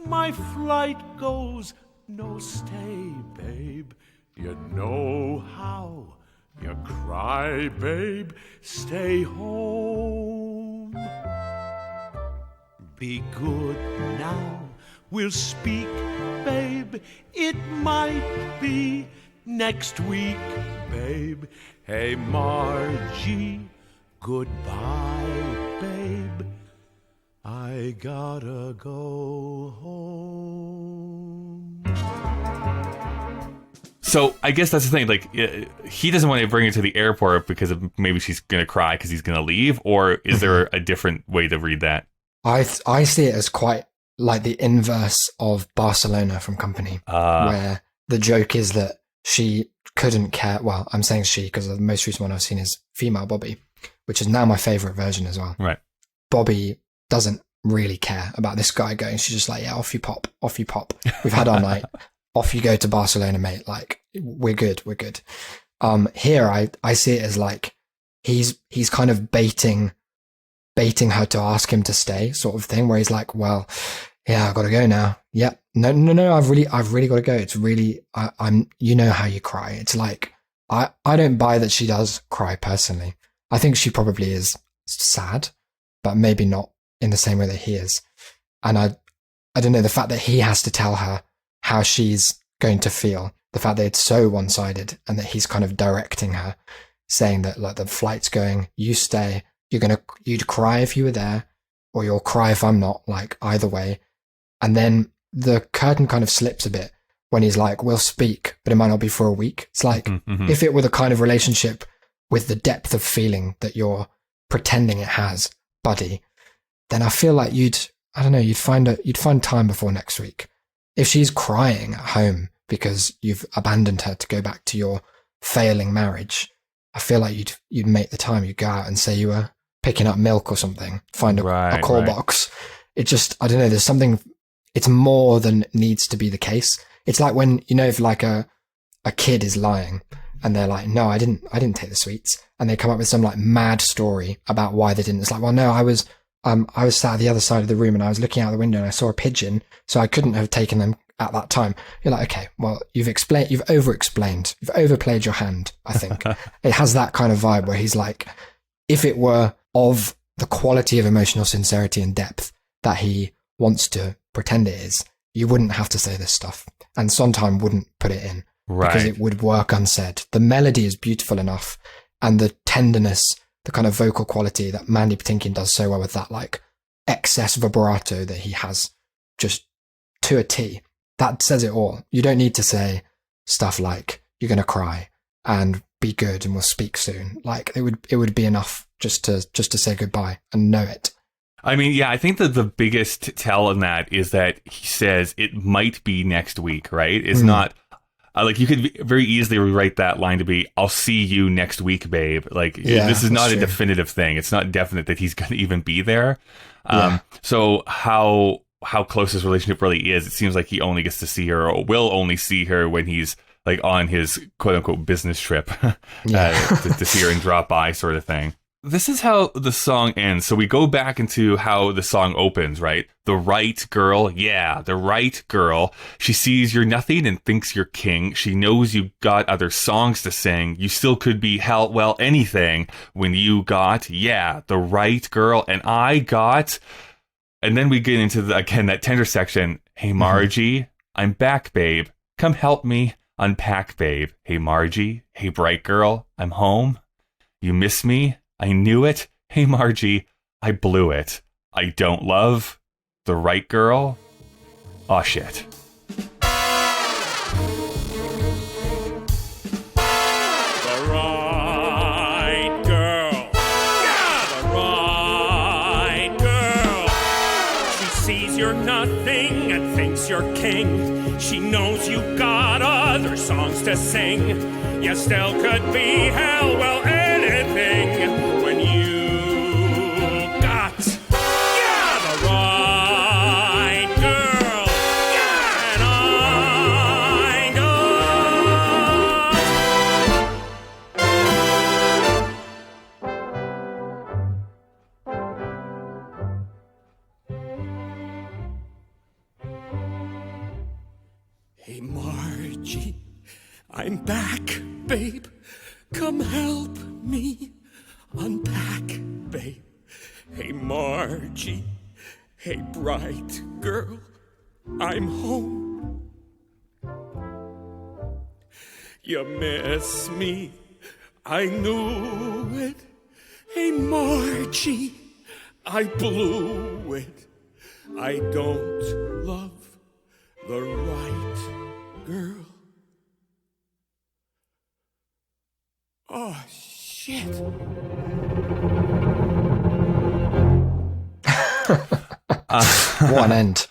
My flight goes. No, stay, babe. You know how you cry, babe. Stay home. Be good now. We'll speak, babe. It might be next week, babe. Hey, Margie, goodbye, babe. I gotta go home.
So I guess that's the thing. Like, he doesn't want to bring her to the airport because maybe she's going to cry because he's going to leave. Or is there a different way to read that?
I see it as quite like the inverse of Barcelona from Company, where the joke is that she couldn't care. Well, I'm saying she because the most recent one I've seen is female Bobby, which is now my favorite version as well.
Right.
Bobby doesn't really care about this guy going. She's just like, yeah, off you pop. We've had our night. Off you go to Barcelona, mate. Like, we're good. Here, I see it as like he's kind of baiting her to ask him to stay, sort of thing, where he's like, well, yeah, I gotta go now. Yep. No, I've really gotta go. It's really, I'm, you know how you cry. It's like, I don't buy that she does cry personally. I think she probably is sad, but maybe not in the same way that he is. And I don't know, the fact that he has to tell her how she's going to feel, the fact that it's so one-sided and that he's kind of directing her, saying that like the flight's going, you stay, you'd cry if you were there, or you'll cry if I'm not, like either way. And then the curtain kind of slips a bit when he's like, we'll speak, but it might not be for a week. It's like, if it were the kind of relationship with the depth of feeling that you're pretending it has, Buddy, then I feel like you'd find time before next week. If she's crying at home because you've abandoned her to go back to your failing marriage, I feel like you'd make the time. You'd go out and say you were picking up milk or something, find a call box. It just, I don't know, there's something, it's more than needs to be the case. It's like when, you know, if like a kid is lying and they're like, no, I didn't take the sweets. And they come up with some like mad story about why they didn't. It's like, well, no, I was sat at the other side of the room and I was looking out the window and I saw a pigeon, so I couldn't have taken them at that time. You're like, okay, well, you've over-explained. You've overplayed your hand, I think. It has that kind of vibe where he's like, if it were of the quality of emotional sincerity and depth that he wants to pretend it is, you wouldn't have to say this stuff. And Sondheim wouldn't put it in because it would work unsaid. The melody is beautiful enough and the tenderness, the kind of vocal quality that Mandy Patinkin does so well with that like excess vibrato that he has just to a T. That says it all. You don't need to say stuff like you're going to cry and be good and we'll speak soon. Like it would be enough just to say goodbye and know it.
I mean, yeah, I think that the biggest tell in that is that he says it might be next week, right? It's not like you could very easily rewrite that line to be, I'll see you next week, babe. Like, this is not a definitive thing. It's not definite that he's going to even be there. So how close his relationship really is, it seems like he only gets to see her, or will only see her when he's like on his quote unquote business trip to see her and drop by sort of thing. This is how the song ends. So we go back into how the song opens, right? The right girl. Yeah, the right girl. She sees you're nothing and thinks you're king. She knows you got other songs to sing. You still could be anything when you got, the right girl. And I got, and then we get into again, that tender section. Hey, Margie, I'm back, babe. Come help me unpack, babe. Hey, Margie. Hey, bright girl. I'm home. You miss me? I knew it. Hey, Margie, I blew it. I don't love the right girl. Aw, shit.
The right girl. Yeah, the right girl. She sees you're nothing and thinks you're king. She knows you got other songs to sing. You still could be anything. Hey, Margie, I'm back, babe. Come help me unpack, babe. Hey, Margie. Hey, bright girl. I'm home. You miss me. I knew it. Hey, Margie. I blew it. I don't love the right girl. Oh, shit.
What an end.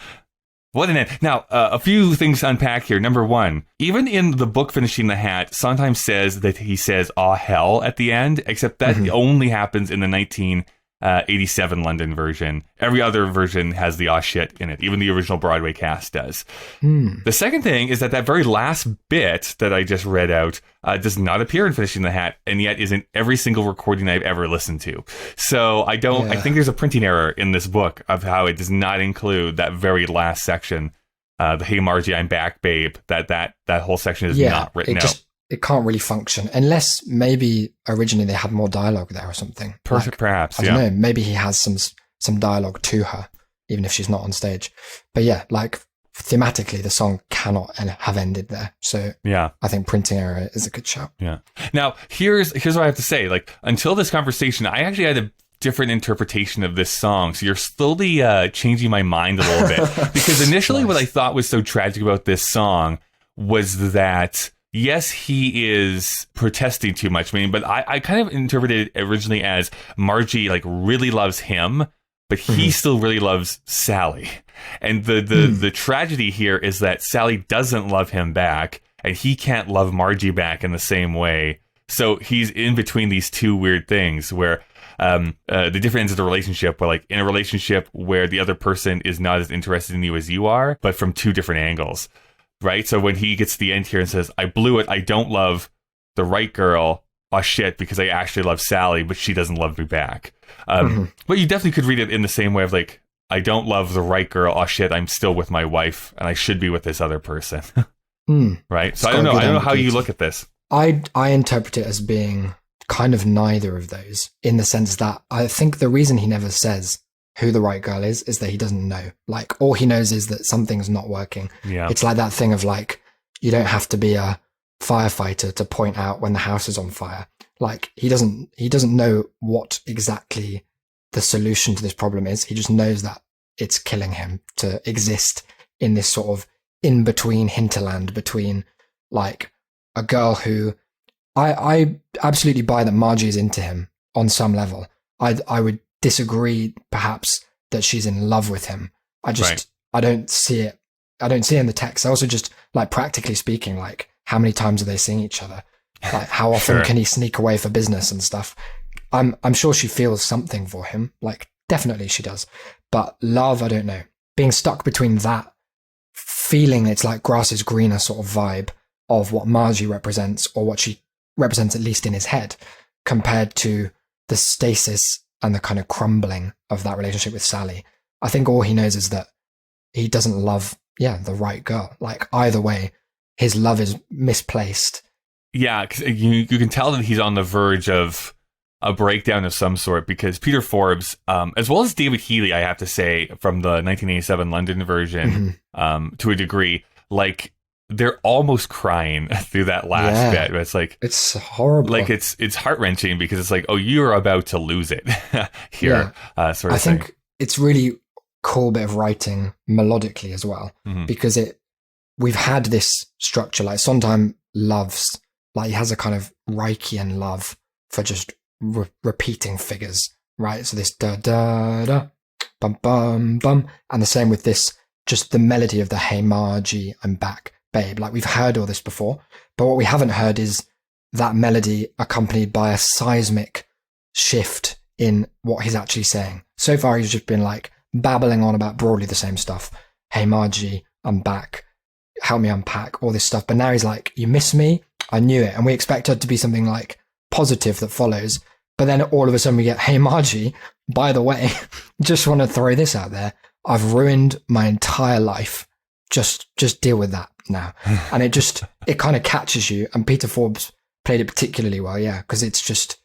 What an end. Now, a few things to unpack here. Number one, even in the book Finishing the Hat, sometimes says that he says, aw, hell at the end, except that only happens in the 1987 London version. Every other version has the aw shit in it. Even the original Broadway cast does. The second thing is that very last bit that I just read out does not appear in Finishing the Hat, and yet is in every single recording I've ever listened to. So I think there's a printing error in this book of how it does not include that very last section. The Hey Margie, I'm back, babe. That whole section is not written out.
It can't really function unless maybe originally they had more dialogue there or something.
Perhaps,
I don't know. Maybe he has some dialogue to her, even if she's not on stage. But yeah, like thematically, the song cannot have ended there. So yeah, I think printing error is a good shout.
Yeah. Now here's what I have to say. Like until this conversation, I actually had a different interpretation of this song. So you're slowly changing my mind a little bit because initially what I thought was so tragic about this song was that. Yes, he is protesting too much. But I kind of interpreted it originally as Margie like really loves him, but he still really loves Sally. And the tragedy here is that Sally doesn't love him back, and he can't love Margie back in the same way. So he's in between these two weird things where the different ends of the relationship, where like in a relationship where the other person is not as interested in you as you are, but from two different angles. Right, so when he gets to the end here and says, I blew it, I don't love the right girl, oh shit, because I actually love Sally, but she doesn't love me back. But you definitely could read it in the same way of like, I don't love the right girl, oh shit, I'm still with my wife, and I should be with this other person. Right, so I don't know how you look at this.
I interpret it as being kind of neither of those, in the sense that I think the reason he never says who the right girl is that he doesn't know. Like, all he knows is that something's not working. Yeah. It's like that thing of like, you don't have to be a firefighter to point out when the house is on fire. Like, he doesn't know what exactly the solution to this problem is. He just knows that it's killing him to exist in this sort of in-between hinterland between like a girl who I absolutely buy that Margie is into him on some level. I would disagree perhaps that she's in love with him. I don't see it. I don't see it in the text. I also just, like, practically speaking, like, how many times are they seeing each other? Like, how often can he sneak away for business and stuff? I'm sure she feels something for him. Like, definitely she does. But love, I don't know. Being stuck between that feeling it's like grass is greener sort of vibe of what Margie represents, or what she represents at least in his head, compared to the stasis and the kind of crumbling of that relationship with Sally. I think all he knows is that he doesn't love, the right girl. Like, either way, his love is misplaced.
Yeah, 'cause you can tell that he's on the verge of a breakdown of some sort, because Peter Forbes, as well as David Healy, I have to say, from the 1987 London version, to a degree, like, they're almost crying through that last bit. It's like,
it's horrible.
Like, it's heart-wrenching, because it's like, oh, you're about to lose it here. Sort of
I think it's really cool bit of writing melodically as well, because we've had this structure, like Sondheim loves, like, he has a kind of Reichian love for just repeating figures, right? So this da da da bum bum bum, and the same with this, just the melody of the "Hey Margie, I'm back, babe." Like, we've heard all this before, but what we haven't heard is that melody accompanied by a seismic shift in what he's actually saying. So far, he's just been like babbling on about broadly the same stuff. "Hey Margie, I'm back. Help me unpack," all this stuff. But now he's like, "You miss me? I knew it." And we expect it to be something like positive that follows, but then all of a sudden we get, "Hey Margie, by the way, just want to throw this out there. I've ruined my entire life. Just deal with that now." And it kind of catches you. And Peter Forbes played it particularly well, because it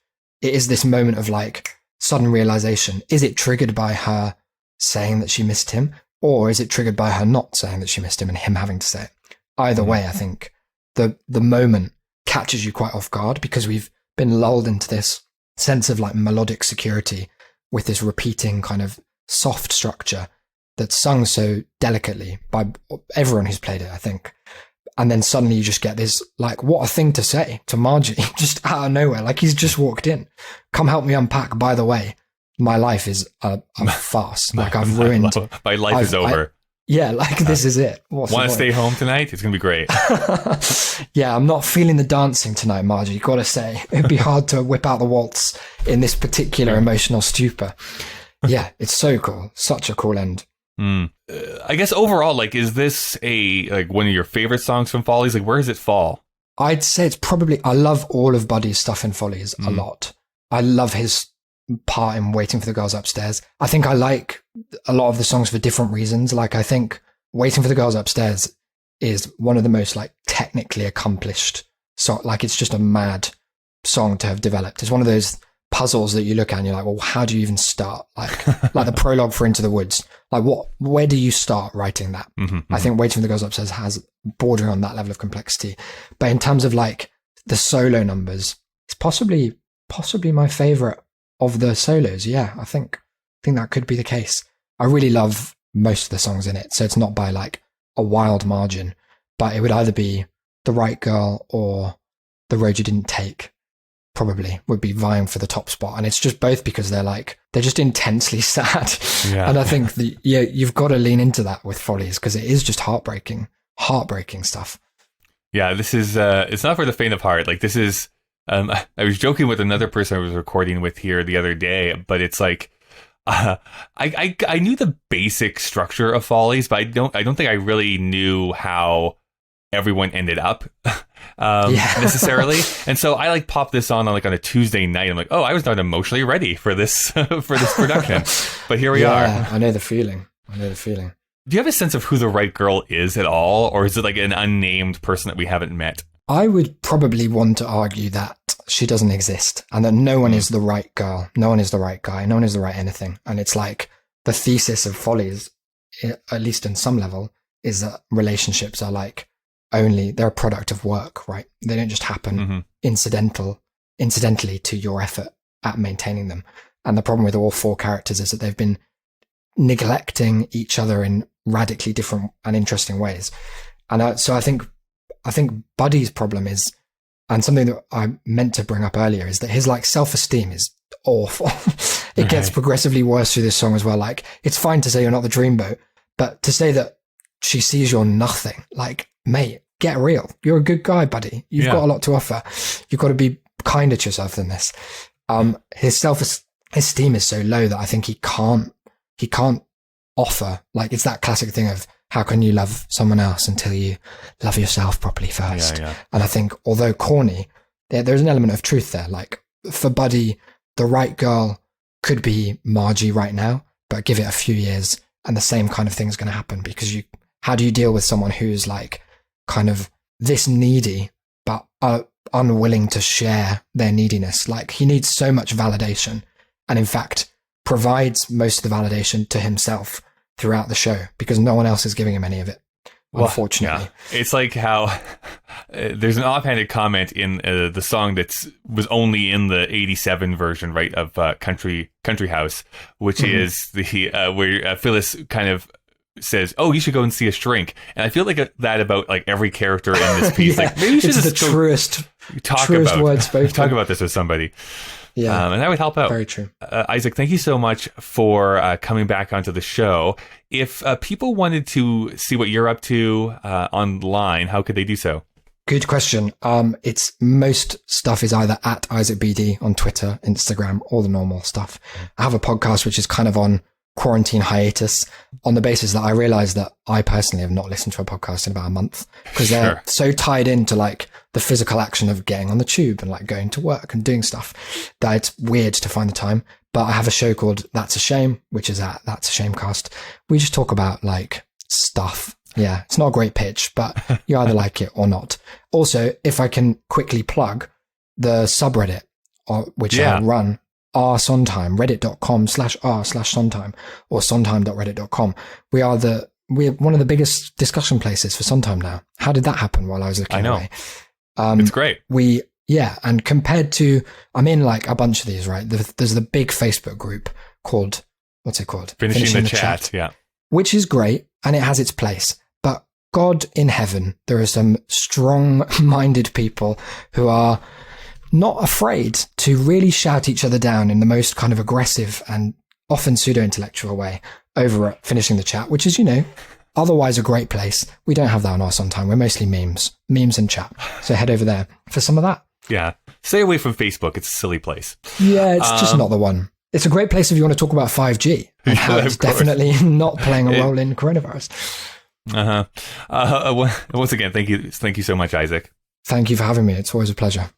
is this moment of like sudden realization. Is it triggered by her saying that she missed him, or is it triggered by her not saying that she missed him and him having to say it? Either way, I think the moment catches you quite off guard, because we've been lulled into this sense of like melodic security with this repeating kind of soft structure that's sung so delicately by everyone who's played it, I think. And then suddenly you just get this, like, what a thing to say to Margie, just out of nowhere. Like, he's just walked in. "Come help me unpack. By the way, my life is a farce. Like, I've ruined.
My life is over."
This is it.
Want to stay home tonight? It's going to be great.
I'm not feeling the dancing tonight, Margie. Gotta say, it'd be hard to whip out the waltz in this particular emotional stupor. Yeah, it's so cool. Such a cool end.
I guess overall, like, is this one of your favorite songs from Follies? Like, where does it fall?
I'd say it's probably, I love all of Buddy's stuff in Follies a lot. I love his part in Waiting for the Girls Upstairs. I think I like a lot of the songs for different reasons. Like, I think Waiting for the Girls Upstairs is one of the most like technically accomplished song. Like, it's just a mad song to have developed. It's one of those puzzles that you look at and you're like, well, how do you even start? Like the prologue for Into the Woods. Like, where do you start writing that? I think Waiting for the Girls Upstairs has bordering on that level of complexity. But in terms of like the solo numbers, it's possibly my favorite of the solos. Yeah, I think that could be the case. I really love most of the songs in it, so it's not by like a wild margin, but it would either be The Right Girl or The Road You Didn't Take, probably would be vying for the top spot. And it's just both because they're just intensely sad. Yeah. And I think you've got to lean into that with Follies, because it is just heartbreaking stuff. Yeah,
this is it's not for the faint of heart. Like, this is I was joking with another person I was recording with here the other day, but it's like I knew the basic structure of Follies, but I don't think I really knew how everyone ended up necessarily. And so I like popped this on a Tuesday night. I'm like, oh, I was not emotionally ready for this for this production, but here we are.
I know the feeling.
Do you have a sense of who the right girl is at all, or is it like an unnamed person that we haven't met?
I would probably want to argue that she doesn't exist, and that no one is the right girl, no one is the right guy, no one is the right anything. And it's like the thesis of Follies, at least in some level, is that relationships are like they're a product of work, right? They don't just happen incidentally to your effort at maintaining them. And the problem with all four characters is that they've been neglecting each other in radically different and interesting ways. And so I think Buddy's problem is, and something that I meant to bring up earlier, is that his like self-esteem is awful. it gets progressively worse through this song as well. Like, it's fine to say you're not the dreamboat, but to say that she sees you're nothing, like, mate, get real. You're a good guy, buddy. You've got a lot to offer. You've got to be kinder to yourself than this. His self-esteem is so low that I think he can't offer, like, it's that classic thing of how can you love someone else until you love yourself properly first? And I think, although corny, there's an element of truth there. Like, for Buddy, the right girl could be Margie right now, but give it a few years and the same kind of thing is going to happen, because how do you deal with someone who's like kind of this needy, but unwilling to share their neediness? Like, he needs so much validation, and in fact provides most of the validation to himself throughout the show because no one else is giving him any of it, unfortunately.
Yeah. It's like how there's an offhanded comment in the song that was only in the 87 version, right, of Country House, which is the where Phyllis kind of says, "Oh, you should go and see a shrink." And I feel like that about like every character in this piece. Like, maybe you should
it's the truest words spoken.
Talk about this with somebody.
Yeah,
and that would help out.
Very true.
Isaac, thank you so much for coming back onto the show. If people wanted to see what you're up to online, how could they do so?
Good question. It's most stuff is either at IsaacBD on Twitter, Instagram, all the normal stuff. I have a podcast which is kind of on quarantine hiatus on the basis that I realized that I personally have not listened to a podcast in about a month because they're so tied into like the physical action of getting on the tube and like going to work and doing stuff that it's weird to find the time. But I have a show called That's a Shame, which is at That's a Shamecast. We just talk about like stuff. Yeah, it's not a great pitch, but you either like it or not. Also, if I can quickly plug the subreddit, which I run, r/Sondheim, reddit.com/r/Sondheim or sondheim.reddit.com. We're one of the biggest discussion places for Sondheim now. How did that happen while I was looking away?
It's great.
And compared to, I'm in like a bunch of these, right? There's the big Facebook group called, what's it called?
Finishing the Chat, yeah.
Which is great, and it has its place. But God in heaven, there are some strong-minded people who are not afraid to really shout each other down in the most kind of aggressive and often pseudo-intellectual way over at Finishing the Chat, which is, otherwise a great place. We don't have that on our Sondheim. We're mostly memes and chat. So head over there for some of that.
Yeah. Stay away from Facebook. It's a silly place.
Yeah, it's just not the one. It's a great place if you want to talk about 5G and how it's definitely not playing a role in coronavirus.
Once again, thank you so much, Isaac.
Thank you for having me. It's always a pleasure.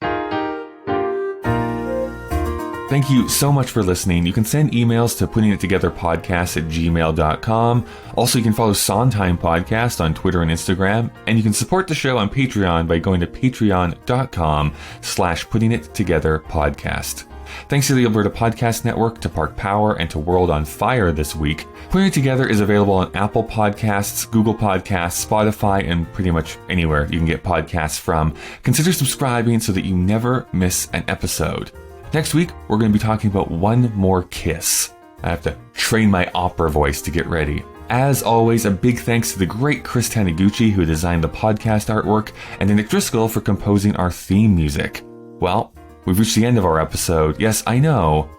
Thank you so much for listening. You can send emails to puttingittogetherpodcast@gmail.com. Also, you can follow Sondheim Podcast on Twitter and Instagram. And you can support the show on Patreon by going to patreon.com/puttingittogetherpodcast. Thanks to the Alberta Podcast Network, to Park Power, and to World on Fire this week. Putting It Together is available on Apple Podcasts, Google Podcasts, Spotify, and pretty much anywhere you can get podcasts from. Consider subscribing so that you never miss an episode. Next week, we're going to be talking about One More Kiss. I have to train my opera voice to get ready. As always, a big thanks to the great Chris Taniguchi, who designed the podcast artwork, and to Nick Driscoll for composing our theme music. Well, we've reached the end of our episode. Yes, I know.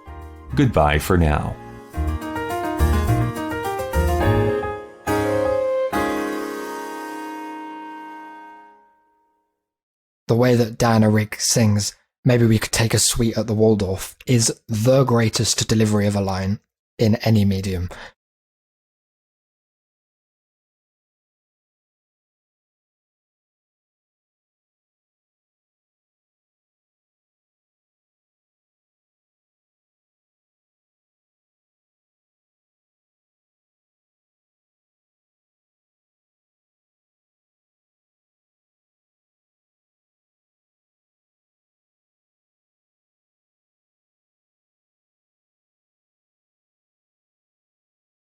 Goodbye for now.
The way that Diana Rigg sings "Maybe we could take a suite at the Waldorf" is the greatest delivery of a line in any medium.